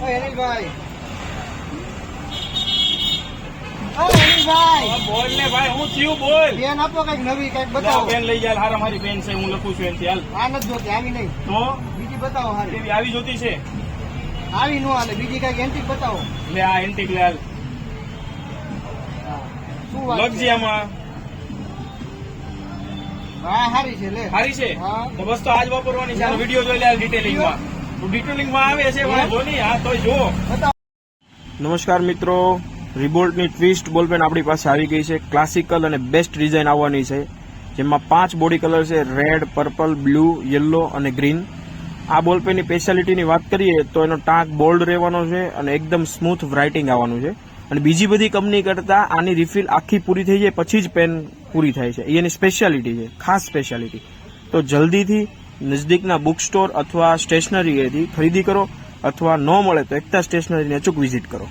અનિલભાઈ અનિલભાઈ બોલ ને ભાઈ, હું થયું બોલ. પેન આપો કઈક નવી કઈક લા, બતાવો. પેન લઈ જા. હારા મારી પેન છે, હું લખું છું એનથી. હાલ. આ નથી જોતી, આવી નહીં. તો બીજી બતાવો હારી. કેવી આવી જોતી છે? આવી નો હાલે, બીજી કઈક એન્ટિક બતાવો. લે આ એન્ટિક લે. હાલ. શું વાત લખજે છે? આમાં. હા હારી છે લે. સારી છે હા. તો બસ તો આજ વાપરવાની છે. વિડીયો જોઈ લે ડિટેલિંગમાં. ડિટેલિંગમાં આવે છે ભાઈ, જો નહીં. હા તો જો. બતાવો. નમસ્કાર મિત્રો, રિબોલ્ટની ટ્વિસ્ટ બોલપેન આપણી પાસે આવી ગઈ છે. ક્લાસિકલ અને બેસ્ટ ડિઝાઇન આવવાની છે, જેમાં 5 બોડી કલર છે: રેડ, પર્પલ, બ્લુ, યલો અને ગ્રીન. આ બોલપેનની સ્પેશિયાલિટીની વાત કરીએ તો એનો ટાંક બોલ્ડ રહેવાનો છે અને એકદમ સ્મૂથ રાઇટિંગ આવવાનું છે. અને બીજી બધી કંપની કરતા આની રિફિલ આખી પૂરી થઈ જાય પછી જ પેન પૂરી થાય છે. એની સ્પેશિયાલિટી છે, ખાસ સ્પેશિયાલિટી. તો જલ્દીથી નજદીકના બુક સ્ટોર અથવા સ્ટેશનરીએથી ખરીદી કરો, અથવા ન મળે તો એકતા સ્ટેશનરીને અચૂક વિઝિટ કરો.